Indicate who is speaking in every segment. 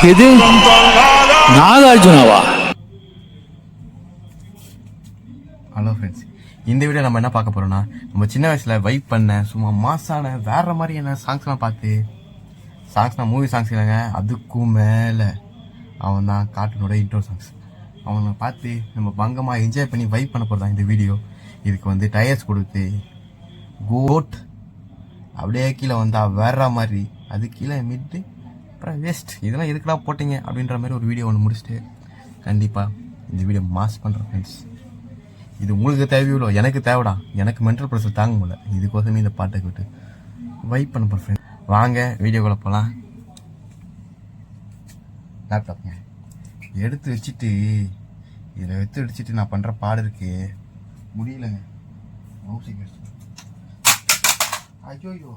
Speaker 1: எது நாகார்ஜுனாவா?
Speaker 2: Hello friends, இந்த video நம்ம என்ன பார்க்க போறோம்னா, நம்ம சின்ன வயசுல வைப் பண்ண சும்மா மாசான வேற மாதிரியான சாங்ஸ்லாம் பார்த்து, சாங்ஸ்னா மூவி சாங்ஸ் இல்லைங்க, அதுக்கும் மேலே அவன் தான் கார்ட்டூனோட இன்ட்ரோ சாங்ஸ். அவனை பார்த்து நம்ம பங்கமாக என்ஜாய் பண்ணி வைப் பண்ண போகிறதா இந்த வீடியோ. இதுக்கு வந்து டயர்ஸ் கொடுத்து கோட் அப்படியே கீழே வந்தா வேற மாதிரி, அது கீழே மிட்டு அப்புறம் வேஸ்ட், இதெல்லாம் எதுக்குடா போட்டிங்க அப்படின்ற மாதிரி ஒரு வீடியோ ஒன்று முடிச்சுட்டு கண்டிப்பாக இந்த வீடியோ மாஸ் பண்ணுறேன் ஃப்ரெண்ட்ஸ். இது உங்களுக்கு தேவையில்லை, எனக்கு தேவைடா. எனக்கு மென்டல் ப்ரெஷர் தாங்க முடியல, இதுக்கோசமே இந்த பாட்டை விட்டு வைப் பண்ண போகிறேன் ஃப்ரெண்ட்ஸ். வாங்க வீடியோக்குள்ளே போகலாம். லேப்டாப்ங்க எடுத்து வச்சுட்டு இதில் வச்சுட்டு நான் பண்ணுற பாடு இருக்கு முடியலங்க. ஐயோ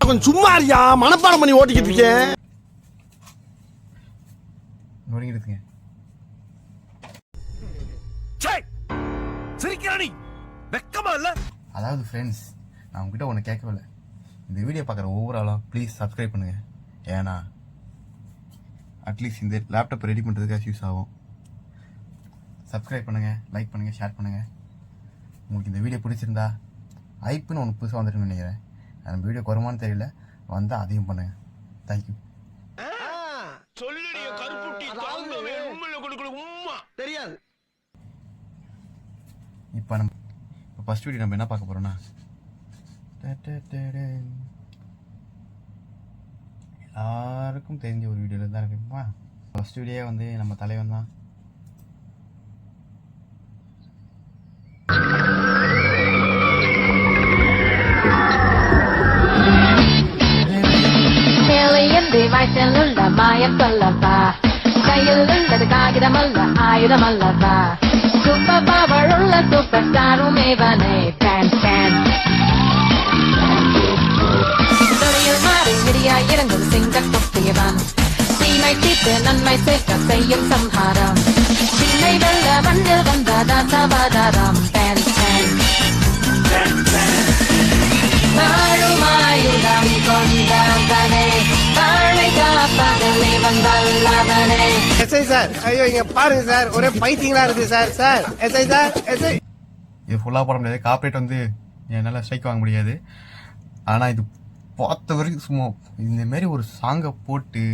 Speaker 3: கொஞ்சம் சும்மா இருக்கியா, மனப்பாடம் பண்ணி ஓட்டிக்கிட்டு இருக்கேன்.
Speaker 2: நொறுங்கிடுதுங்க. அதாவது ஃப்ரெண்ட்ஸ், நான் உங்ககிட்ட ஒன்று கேட்கவில்லை. இந்த வீடியோ பார்க்குற ஓவராலாக ப்ளீஸ் சப்ஸ்கிரைப் பண்ணுங்கள். ஏன்னா அட்லீஸ்ட் இந்த லேப்டாப் ரெடி பண்ணுறதுக்காக யூஸ் ஆகும். சப்ஸ்கிரைப் பண்ணுங்கள், லைக் பண்ணுங்கள், ஷேர் பண்ணுங்கள். உங்களுக்கு இந்த வீடியோ பிடிச்சிருந்தா ஐப்புன்னு ஒன்று புதுசாக வந்துட்டுன்னு நினைக்கிறேன். நம்ம வீடியோ குறமான்னு தெரியல, வந்தால் அதையும் பண்ணுங்கள். தேங்க்யூ.
Speaker 3: தெரியாது.
Speaker 2: இப்போ ஃபர்ஸ்ட் வீடியோ நம்ம என்ன பார்க்க போகிறோம்னா, எல்லாருக்கும் தெரிஞ்ச ஒரு வீடியோவில் தான் இருக்குமா. ஃபர்ஸ்ட் வீடியோ வந்து நம்ம தலைவன் தான்.
Speaker 4: வயசிலுள்ள மாயம் சொல்லப்பா, கையில் உள்ளது காகிதமல்ல ஆயுதமல்லப்பா, சூப்பர் பவர் உள்ள சூப்பர் ஸ்டாரும் இவனே. தொழில் மாறி விடியா இறங்கும் சிங்க கொட்டியவன், தீமை தீர்த்து நன்மை சேர்க்க செய்யும் சம்ஹாரம், சின்னை வெள்ள மண்ணில் வந்ததா சவாதாரம். வாழுமாயுதம் கொண்டவனே, வாழை காப்பதில்லை வந்தல்லவனே.
Speaker 3: எஸ்ஐ சார், ஐயோ இங்க பாருங்க சார், ஒரே பைத்தியங்களா இருக்கு sir. Sir SI sir, SI.
Speaker 2: இது ஃபுல்லாக போட முடியாது, காப்பரேட் வந்து என்னால் ஸ்ட்ரைக் வாங்க முடியாது. ஆனால் இது பார்த்த வரைக்கும் சும்மா இந்தமாரி ஒரு சாங்கை போட்டு,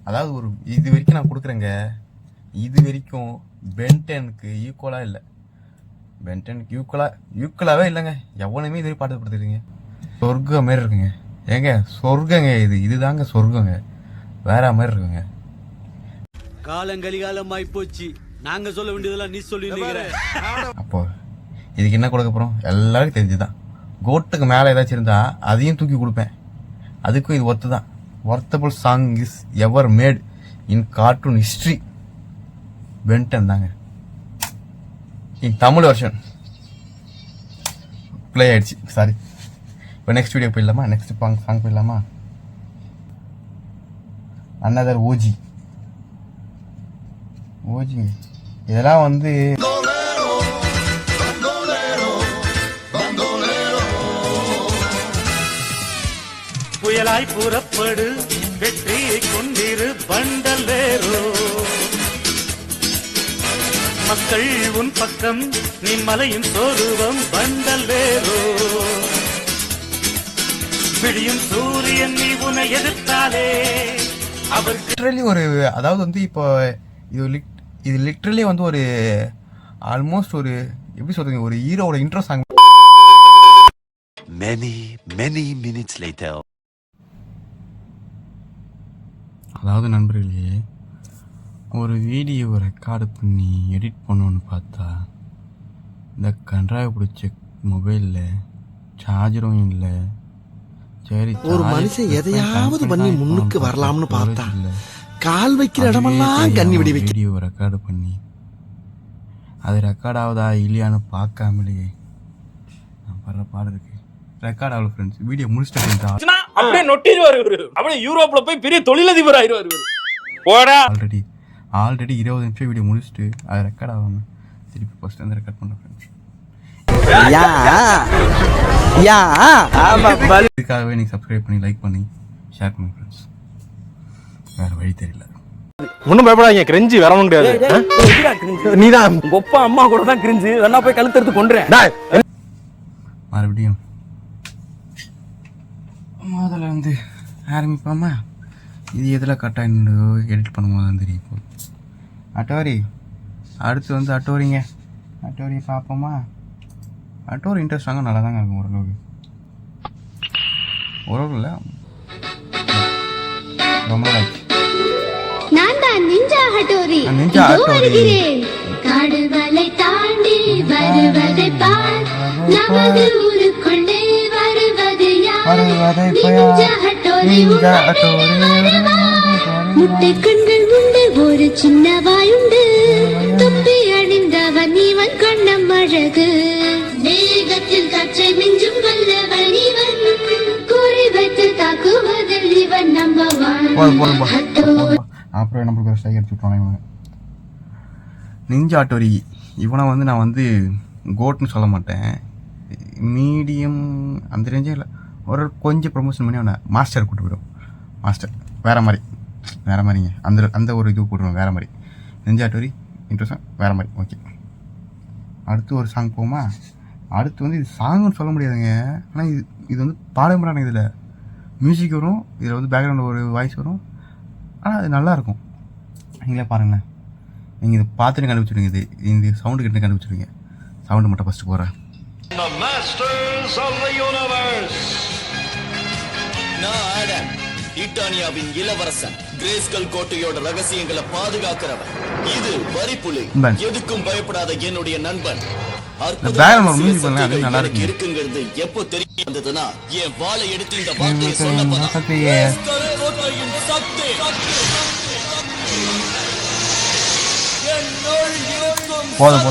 Speaker 2: அதாவது ஒரு இது வரைக்கும் நான் கொடுக்குறேங்க, இது வரைக்கும் பென்டனுக்கு ஈக்குவலாக இல்லை. பென்டனுக்கு ஈக்குவலாகவே இல்லைங்க. எவனுமே இது பாட்டு படுத்துருங்க. சொர்க்கம் மாரி இருக்குங்க. ஏங்க சொர்க்கங்க, இதுதாங்க சொர்க்கங்க, வேற மாதிரி இருக்குங்க.
Speaker 5: காலங்கலிகாலம் ஆயிப்போச்சு, நாங்க சொல்ல வேண்டியதெல்லாம் நீ சொல்லி.
Speaker 2: அப்போ இதுக்கு என்ன கொடுக்க போறோம் எல்லாருக்கும் தெரிஞ்சுதான். கோட்டுக்கு மேலே ஏதாச்சும் இருந்தா அதையும் தூக்கி கொடுப்பேன். அதுக்கும் இது ஒர்த்து தான். Worthable song is ever made in cartoon history. பென்டன் தாங்க இன் தமிழ் வெர்ஷன் ப்ளே ஆயிடுச்சு. சாரி, இப்போ நெக்ஸ்ட் வீடியோ போயிடலாமா? நெக்ஸ்ட் சாங் போயிடலாமா? Another OG. இதெல்லாம் வந்து
Speaker 6: புயலாய் புறப்படு, வெற்றியை கொண்டிரு பண்டலேரோ, மக்கள் உன் பக்கம், நீ மலையின் சோருவம் பண்டலேரோ, விடியும் சூரியன் நீ உன்னை எதிர்த்தாலே அவர்
Speaker 2: லிட்ரலி ஒரு, அதாவது வந்து இப்போ இது லிட்ரலி வந்து ஒரு ஆல்மோஸ்ட் ஒரு எப்படி சொல்றீங்க, ஒரு ஹீரோவோட intro song.
Speaker 7: many minutes later.
Speaker 2: அதாவது நண்பர்களே, ஒரு வீடியோ ரெக்கார்டு பண்ணி எடிட் பண்ணணும்னு பார்த்தா இந்த கன்றாவை பிடிச்ச மொபைலில் சார்ஜரும் இல்லை. சரி,
Speaker 3: ஒரு மனுஷன் எதையாவது பண்ணி முன்னுக்கு வரலாம்னு பார்த்தா கால் வைக்கிற இடமெல்லாம் கண்ணி விடி வைக்க.
Speaker 2: வீடியோ ரெக்கார்டு பண்ணி அது ரெக்கார்ட் ஆகுதா இல்லையான்னு பார்க்காமலேயே நான் படுற பாடு இருக்கு. ரெக்கார்ட் ஆகல ஃப்ரெண்ட்ஸ். வீடியோ முடிச்சுட்டு
Speaker 8: அப்படியே நொட்டிடுவார் இவரு. அப்படியே யூரோப்ல போய் பெரிய தொழிலதிபர் ஆயிடுவார் இவரு. போடா.
Speaker 2: ஆல்ரெடி 20 நிமிஷம் வீடியோ முடிச்சுட்டு அது ரெக்கார்ட் ஆகாம திருப்பி ஃபர்ஸ்ட் வந்து ரெக்கார்ட் பண்ண ஃப்ரெண்ட்ஸ். இதுக்காகவே நீங்க சப்ஸ்கிரைப் பண்ணி லைக் பண்ணி ஷேர் பண்ணுங்க ஃப்ரெண்ட்ஸ். வேற வழி தெரியல.
Speaker 1: ஒன்னும் பயப்படாதீங்க, கிரெஞ்சி வரவும் கிடையாது. நீதான்
Speaker 8: உங்க அப்பா அம்மா கூட தான் கிரிஞ்சு வேணா போய் கழுத்தெடுத்து கொண்டுறேன்.
Speaker 2: மறுபடியும் முதல்ல வந்து ஆரம்பிப்போமா. இது எதில் கட்டாயின்னு எடிட் பண்ணும்போது தான் தெரியும். இப்போ அட்டோரி அடுத்து வந்து அட்டோரிங்க. அட்டோரி பார்ப்போமா. அட்டோரி இன்ட்ரெஸ்டாங்க நல்லா தாங்க இருக்கும். ஓரளவு இல்லை, ரொம்ப நல்லா இருக்கு.
Speaker 9: நான் தான் நிஞ்சா ஹட்டோரி.
Speaker 2: Ninja Hattori.
Speaker 9: காடுகளை தாண்டி வருவதை பார், நமது ஊருக்குள்ளே வருவது யார்? Ninja Hattori. முட்டை கண்கள் உண்டு, ஒரு சின்ன வாயுண்டு, தொப்பி அணிந்தவன் இவன் கண்ணம் அழகு, வேகத்தில் காற்றை மிஞ்சும் வல்லவன் இவன், குறி வைத்து தாக்குவதில் இவன் நம்பவான்.
Speaker 2: அப்புறம் நம்மளுக்கு ஒரு ஸ்ட்ரைக் எடுத்து விட்டுருவாங்க இவங்க. நிஞ்சா ஹட்டோரி இவனை வந்து நான் வந்து கோட்னு சொல்ல மாட்டேன், மீடியம் அந்த ரேஞ்சே இல்லை, ஒரு கொஞ்சம் ப்ரொமோஷன் பண்ணி அவனை மாஸ்டர் கூட்டு போயிடும். மாஸ்டர் வேறு மாதிரிங்க, அந்த ஒரு இது போட்டுருவோம் வேறு மாதிரி. நிஞ்சா ஹட்டோரி இன்ட்ரெஸ்டாக வேறு மாதிரி. ஓகே, அடுத்து ஒரு சாங் போகுமா. அடுத்து வந்து இது சாங்குன்னு சொல்ல முடியாதுங்க, ஆனால் இது வந்து பாடம்பரான இதில் மியூசிக் வரும், இதில் வந்து பேக்ரவுண்டில் ஒரு வாய்ஸ் வரும், ஆனால் அது நல்லாயிருக்கும். நீங்களே பாருங்களேன், நீங்கள் இதை பார்த்துட்டு கண்டுபிடிச்சிடுங்க. இந்த சவுண்டு கிட்ட கண்டுபிடிச்சிடுங்க. சவுண்டு மட்டும் ஃபஸ்ட்டு போகிறேன்.
Speaker 10: இட்டானியாவின் இளவரசன், கிரேஸ்கல் கோட்டையோட ரகசியங்களை பாதுகாக்கிறவன், இது வரிப்புலி, எதுக்கும் பயப்படாத என்னுடைய நண்பன். இருக்குங்கிறது எப்போ தெரிய வந்ததுன்னா, என் வாளை எடுத்து இந்த வார்த்தையை சொன்னப்பதான்
Speaker 2: போதும்.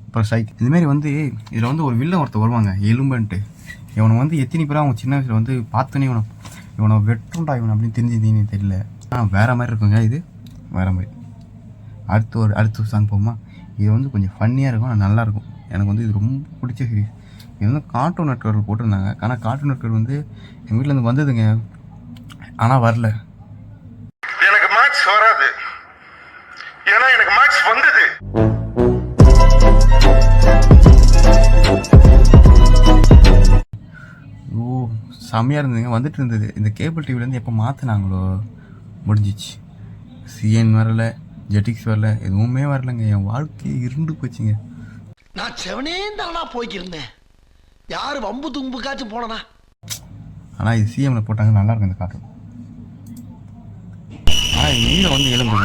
Speaker 2: அப்புறம் சைக் இதுமாரி வந்து இதில் வந்து ஒரு வில்லன் ஒருத்தர் வருவாங்க, எலும்பன்ட்டு. இவனை வந்து எத்தனை பேர் அவங்க சின்ன வயசில் வந்து பார்த்தோன்னே இவனை வெட்டுண்டா இவன் அப்படின்னு தெரிஞ்சுதுன்னு தெரியல. ஆனால் வேறு மாதிரி இருக்குங்க, இது வேறு மாதிரி. அடுத்த சாங் போகுமா. இது வந்து கொஞ்சம் ஃபன்னியாக இருக்கும், ஆனால் நல்லாயிருக்கும். எனக்கு வந்து இது ரொம்ப பிடிச்ச சீரிஸ். இது வந்து கார்ட்டூன் நெட்வொர்க் போட்டிருந்தாங்க, ஆனால் கார்ட்டூன் நெட்வொர்க் வந்து எங்கள் வீட்டில் இருந்து வந்ததுங்க, ஆனால் வரல.
Speaker 11: எனக்கு மேக்ஸ் வராது, ஏன்னா எனக்கு மேக்ஸ் வந்தது.
Speaker 2: ஓ செம்மையாக இருந்ததுங்க, வந்துட்டு இருந்தது. இந்த கேபிள் டிவிலேருந்து எப்போ மாற்றினாங்களோ முடிஞ்சிச்சு. சிஎன் வரல, ஜெட்டிக்ஸ் வரல, எதுவுமே வரலைங்க. என் வாழ்க்கையே இருண்டு போச்சுங்க.
Speaker 3: நான் செவனே தானா போய்க்கிருந்தேன், யாரு வம்பு தும்புக்காச்சும் போனனா.
Speaker 2: ஆனால் இது சிஎம்ல போட்டாங்க, நல்லா இருக்கும் இந்த கார்ட்டூன். ஆனால் இங்கே வந்து எலும்பு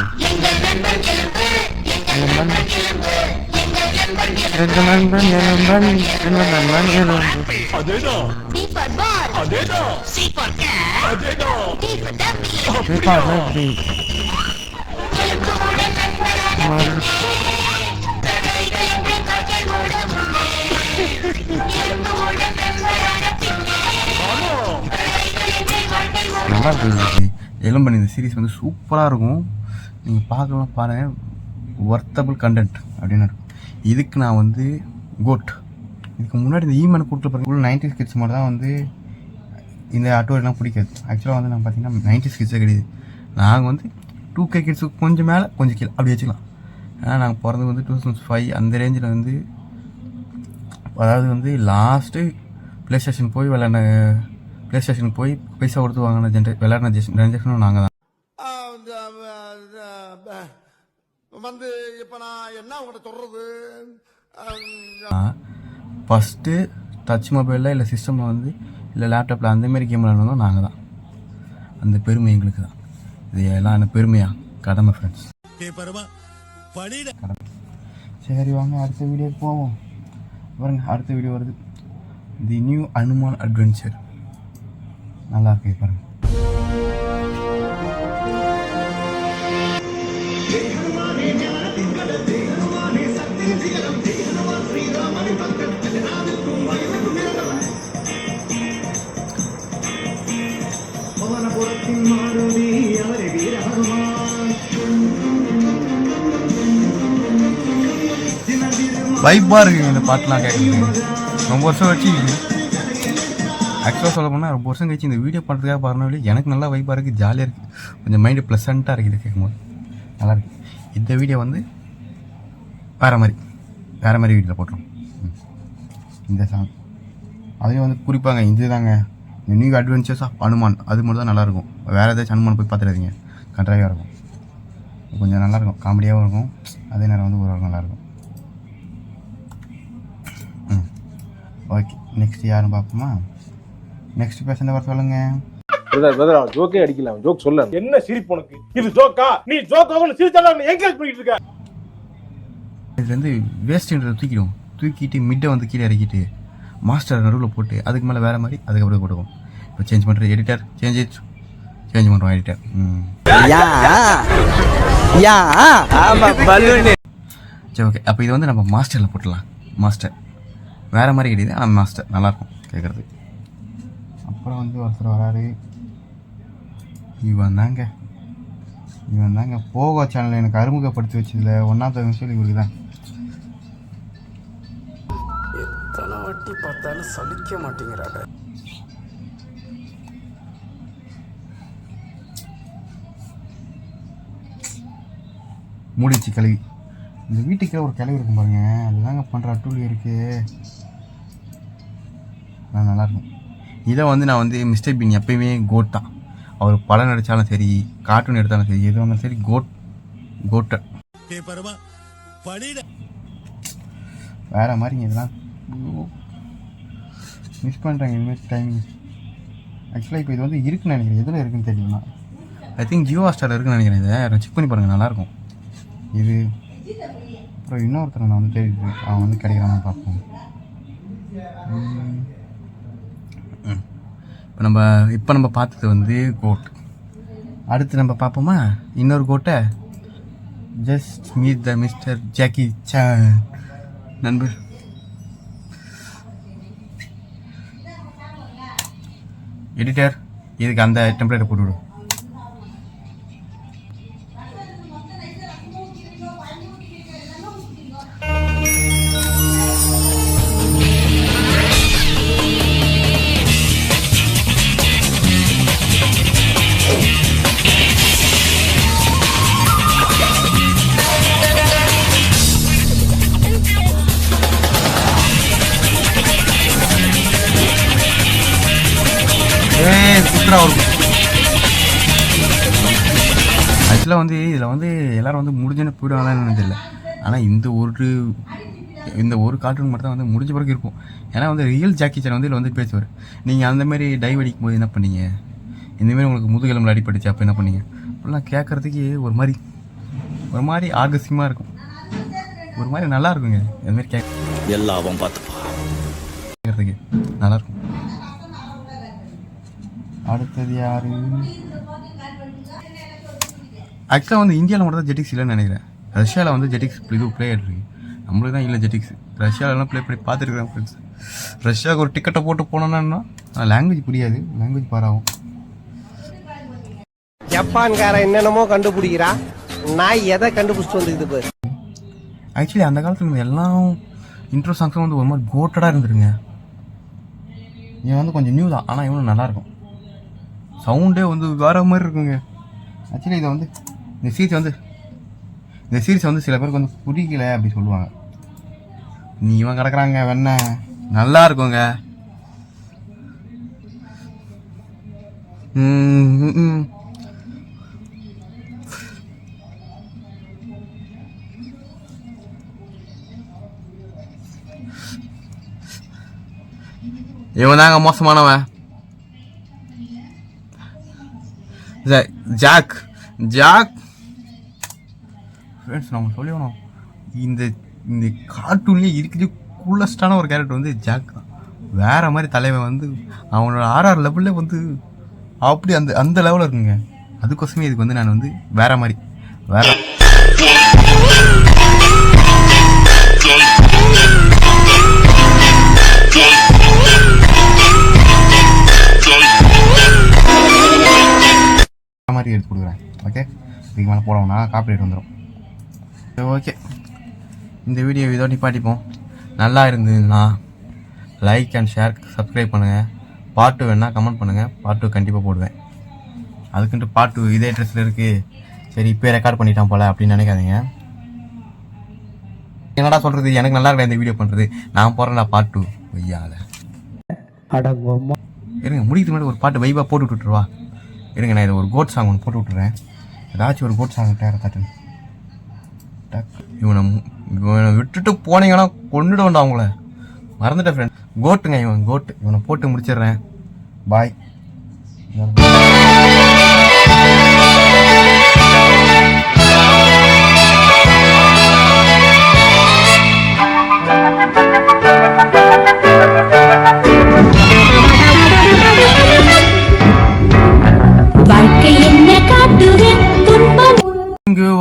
Speaker 2: நல்லா இருக்கு. எலும்பன் இந்த சீரீஸ் வந்து சூப்பராக இருக்கும், நீங்கள் பார்க்கலாம் பாருங்கள். ஒர்த்தபிள் கண்டென்ட் அப்படின்னு இருக்கும். இதுக்கு நான் வந்து கோட். இதுக்கு முன்னாடி இந்த ஈமன் கூட்டில் பாருங்கள், 90s கிட்ஸ் மாதிரி தான் வந்து இந்த அட்டோரிலாம் பிடிக்காது. ஆக்சுவலாக வந்து நான் பார்த்தீங்கன்னா 90s கிட்ஸே கிடையாது. நாங்கள் வந்து 2K கிட்ஸுக்கு கொஞ்சம் மேலே கொஞ்சம் கீழே அப்படி வச்சுக்கலாம். ஏன்னா நாங்கள் பிறந்தது வந்து 2005 அந்த ரேஞ்சில் வந்து, அதாவது வந்து லாஸ்ட்டு ப்ளே ஸ்டேஷன் போய் ப்ளே ஸ்டேஷன் போய் பைசா கொடுத்து வாங்கின விளையாடின ஜென்ரேஷனும் நாங்கள் தான்.
Speaker 3: வந்து இப்போ நான் என்ன உங்கள்கிட்ட சொல்கிறது,
Speaker 2: ஃபஸ்ட்டு டச் மொபைலில் இல்லை சிஸ்டமில் வந்து இல்லை லேப்டாப்பில் அந்தமாரி கேம் விளையாடணும் நாங்கள் தான். அந்த பெருமை எங்களுக்கு தான். இது எல்லாம் என்ன பெருமையா கடமை ஃப்ரெண்ட்ஸ். சரி வாங்க அடுத்த வீடியோக்கு போவோம். பாருங்க அடுத்த வீடியோ வருது, தி நியூ அனுமான் அட்வென்ச்சர். நல்லா இருக்கு பாருங்க. வைப்பாக இருக்குங்க இந்த பாட்டெலாம் கேட்குறது. ரொம்ப வருஷம் வச்சு ஆக்சுவலாக சொல்ல போனால் ரொம்ப வருஷம் கழிச்சு இந்த வீடியோ பண்ணுறதுக்காக பாருனாலே எனக்கு நல்லா வைப்பாக இருக்குது, ஜாலியாக இருக்குது, கொஞ்சம் மைண்டு ப்ளசண்ட்டாக இருக்குது கேட்கும்போது. நல்லாயிருக்கு. இந்த வீடியோ வந்து வேறு மாதிரி வீடியோவில் போட்டுரும். இந்த சாங் அதையும் வந்து குறிப்பாங்க இது தாங்க இந்த நியூ அட்வென்ச்சர்ஸ் ஆஃப் அனுமான். அது மட்டும் தான் நல்லாயிருக்கும். வேறு ஏதாச்சும் அனுமான் போய் பார்த்துடாதீங்க, கன்றாவியாக இருக்கும். கொஞ்சம் நல்லாயிருக்கும், காமெடியாகவும் இருக்கும், அதே நேரம் வந்து ஒரு நல்லாயிருக்கும். ஓகே, நெக்ஸ்ட் யாரும் பார்ப்போமா? நெக்ஸ்ட் பேசுகிற வர சொல்லுங்கள்.
Speaker 1: ஜோக்கே அடிக்கலாம், ஜோக் சொல்ல என்ன சிரிப்பு உனக்கு? இது ஜோக்கா? நீ ஜோக்காக சிரிச்சாலும் என்கரேஜ் பண்ணிட்டு இருக்க.
Speaker 2: இதுலேருந்து வேஸ்ட்ன்றதை தூக்கிட்டு மிட்டை வந்து கீழே இறக்கிட்டு மாஸ்டர் நடுவில் போட்டு அதுக்கு மேலே வேறு மாதிரி அதுக்கப்புறம் போட்டுக்கும். இப்போ சேஞ்ச் பண்ணுறது எடிட்டர் சேஞ்ச் பண்ணுறோம் எடிட்டர். சரி ஓகே, அப்போ இது வந்து நம்ம மாஸ்டரில் போட்டுடலாம். மாஸ்டர் வேறு மாதிரி கிடையாது, ஆனால் மாஸ்டர் நல்லாயிருக்கும் கேட்குறது. அப்புறம் வந்து ஒருத்தர் வராரு, இவன் தாங்க போகோ சேனல் எனக்கு அறிமுகப்படுத்தி வச்சதில்ல ஒன்றாவது விஷயம் இவருக்கு தான்.
Speaker 3: எத்தனை வாட்டி பார்த்தாலும் சலிக்க மாட்டேங்கிறாங்க.
Speaker 2: மூடிச்சு கழுவி. இந்த வீட்டுக்கே ஒரு கிளவி இருக்கும் பாருங்க, அதுதாங்க பண்ணுற அட்டூழி இருக்கு. நல்லாயிருக்கும். இதை வந்து நான் வந்து மிஸ்டர் பீன் எப்பயுமே கோட் தான். அவர் படம் நடித்தாலும் சரி, கார்ட்டூன் எடுத்தாலும் சரி, எது வந்தாலும் சரி கோட்டை வேற மாதிரிங்க. இதெல்லாம் மிஸ் பண்ணுறாங்க இனிமேல் டைமிங். ஆக்சுவலாக இப்போ இது வந்து இருக்குன்னு நினைக்கிறேன், எதில் இருக்குன்னு தெரியல. ஐ திங்க் ஜியோ ஹாட்ஸ்டாரில் இருக்குன்னு நினைக்கிறேன். இதை செக் பண்ணி பாருங்கள், நல்லாயிருக்கும் இது. அப்புறம் இன்னொருத்தரை நான் வந்து தெரியுது, அவன் வந்து கிடைக்கிறான்னு பார்ப்போம். இப்போ நம்ம பார்த்தது வந்து கோட். அடுத்து நம்ம பார்ப்போமா இன்னொரு கோட்டை? Just meet the mister Jackie Chan நண்பர். எடிட்டர் இதுக்கு அந்த டெம்ப்ளேட்டை போட்டுவிடும். ஆக்சுவலாக வந்து இதில் வந்து எல்லோரும் வந்து முடிஞ்சுன்னு போயிடுவாங்கன்னு தெரியல. ஆனால் இந்த ஒரு கார்ட்டூன் மட்டும் தான் வந்து முடிஞ்ச பிறகு இருக்கும். ஏன்னா வந்து ரியல் ஜாக்கி சான் வந்து இதில் வந்து பேசுவார். நீங்கள் அந்தமாரி டைவ் அடிக்கும் போது என்ன பண்ணீங்க, இந்தமாரி உங்களுக்கு முதுகெலும்பில் அடிப்பட்டுச்சு அப்போ என்ன பண்ணீங்க அப்படிலாம் கேட்குறதுக்கு ஒரு மாதிரி ஆகசியமாக இருக்கும், ஒரு மாதிரி நல்லா இருக்குங்க. அதுமாரி
Speaker 10: எல்லாம் பார்த்துப்பா
Speaker 2: கேட்குறதுக்கு நல்லாயிருக்கும். அடுத்தது யாரு? ஆக்சுவலாக வந்து இந்தியாவில் மட்டும் தான் ஜெட்டிக்ஸ் இல்லைன்னு நினைக்கிறேன். ரஷ்யாவில் வந்து ஜெட்டிக்ஸ் இது ப்ளே ஆகிட்டு நம்மளுக்கு தான் இல்லை ஜெட்டிக்ஸ். ரஷ்யாவிலாம் ப்ளே பண்ணி பார்த்துருக்குறேன் ஃப்ரெண்ட்ஸ். ரஷ்யாவுக்கு ஒரு டிக்கெட்டை போட்டு போனோன்னா லாங்குவேஜ் புரியாது, லாங்குவேஜ் பாராகும்.
Speaker 3: ஜப்பான்காரன் என்னென்னமோ கண்டுபிடிக்கிறா, நான் எதை கண்டுபிடிச்சிட்டு வந்துக்குது பாரு.
Speaker 2: ஆக்சுவலி அந்த காலத்தில் எல்லாம் இன்ட்ரோ சாங்ஸும் வந்து ஒரு மாதிரி கோட்டடாக இருந்துருங்க. இவன் வந்து கொஞ்சம் நியூ தான், ஆனால் இவனும் நல்லாயிருக்கும். சவுண்டே வந்து வேறு மாதிரி இருக்குங்க. ஆக்சுவலி இதை வந்து இந்த சீரிஸ் வந்து சில பேருக்கு வந்து பிடிக்கல அப்படி சொல்லுவாங்க. நீ இவன் கிடக்குறாங்க வெண்ண நல்லா இருக்குங்க. இவன் தாங்க மோசமானவன். ஜாக் ஃப்ரெண்ட்ஸ், நம்ம சொல்லிடணும், இந்த கார்ட்டூன்லேயே இருக்குது கூலஸ்டான ஒரு கேரக்டர் வந்து ஜாக் தான். வேறு மாதிரி தலைவன் வந்து அவனோட RR லெவலில் வந்து அப்படி அந்த லெவலில் இருக்குங்க. அதுக்கோசமே இதுக்கு வந்து நான் வந்து வேறு மாதிரி எடுத்து கொடுக்குறேன். ஓகே, இதுக்கு மேலே போடணும்னா காப்பிரைட் வந்துடும். ஓகே, இந்த வீடியோ இதோட நிப்பாட்டிப்போம். நல்லா இருந்ததுன்னா லைக் அண்ட் ஷேர், சப்ஸ்கிரைப் பண்ணுங்கள். பார்ட் 2 வேணால் கமெண்ட் பண்ணுங்கள், பார்ட் 2 கண்டிப்பாக போடுவேன். அதுக்குன்ட்டு பார்ட் 2 இதே ட்ரெஸ்ஸில் இருக்குது, சரி இப்போ ரெக்கார்ட் பண்ணிட்டான் போல அப்படின்னு நினைக்காதீங்க. என்னடா சொல்றது, எனக்கு நல்லா இருக்கா இந்த வீடியோ பண்றது, நான் போறேன்டா பார்ட் 2 ஐயால. இருங்க, முடிக்கிறதுக்கு முன்னாடி ஒரு பாட்டு வைபா போட்டு விட்டுருவா. இருங்க, நான் இதை ஒரு கோட் சாங் ஒன்று போட்டு விட்டுறேன். ஏதாச்சும் ஒரு கோட் சாங் காட்டு. இவனை விட்டுட்டு போனீங்கன்னா கொண்டுட வேண்டாம் அவங்கள, மறந்துட்டேன் ஃப்ரெண்ட். கோட்டுங்க இவன், கோட்டு. இவனை போட்டு முடிச்சிடுறேன். பாய்.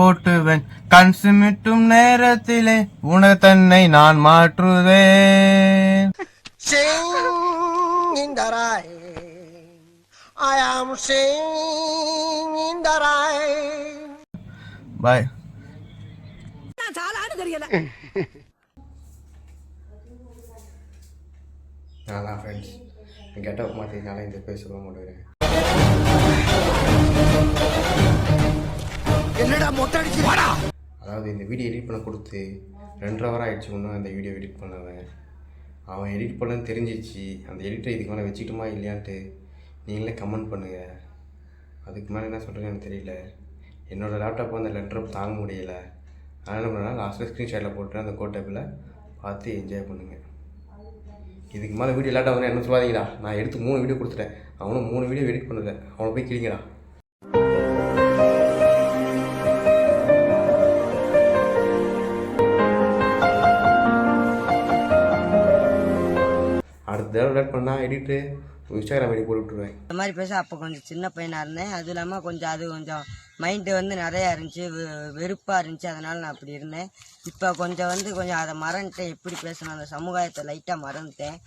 Speaker 2: ஓட்டுவேன் கண் சிமிட்டும் நேரத்திலே உன தன்னை நான் மாற்றுவேன். பாய். நான் ஃப்ரெண்ட்ஸ் கெட்டப் மாற்றினால இந்த பேர் சொல்ல முடியும். அதாவது இந்த வீடியோ எடிட் பண்ண கொடுத்து 2.5 hour ஆகிடுச்சு. இன்னும் அந்த வீடியோ எடிட் பண்ணவன் அவன் எடிட் பண்ணன்னு தெரிஞ்சிச்சு. அந்த எடிட்டரை இதுக்கு மேலே வச்சுக்கிட்டுமா இல்லையான்ட்டு நீங்களே கமெண்ட் பண்ணுங்கள். அதுக்கு மேலே என்ன சொல்கிறேன்னு எனக்கு தெரியல. என்னோடய லேப்டாப் வந்து லெட்டர் தாங்க முடியல. அதனால் என்ன பண்ணால் லாஸ்ட்டில் ஸ்க்ரீன்ஷாட்டில் போட்டு அந்த கோட் டேப்பில் பார்த்து என்ஜாய் பண்ணுங்கள். இதுக்கு மேலே வீடியோ லேட்டாக வந்து என்ன சொல்லாதீங்கடா. நான் எடுத்து 3 வீடியோ கொடுத்துட்டேன், அவனும் 3 வீடியோ எடிட் பண்ணல. அவனை போய் கிளிங்கடா. அடுத்த தடவை லேட் பண்ணால் எடிட்டு இன்ஸ்டாகிராம் ஐடி போட்டு விட்டுருவேன்.
Speaker 12: இந்த மாதிரி பேச அப்போ கொஞ்சம் சின்ன பையனாக இருந்தேன். அதுவும் இல்லாமல் கொஞ்சம் மைண்டு வந்து நிறையா இருந்துச்சு, வெறுப்பாக இருந்துச்சு. அதனால் நான் அப்படி இருந்தேன். இப்போ கொஞ்சம் அதை மறந்துட்டேன். எப்படி பேசணும், அந்த சமுதாயத்தை லைட்டாக மறந்துட்டேன்.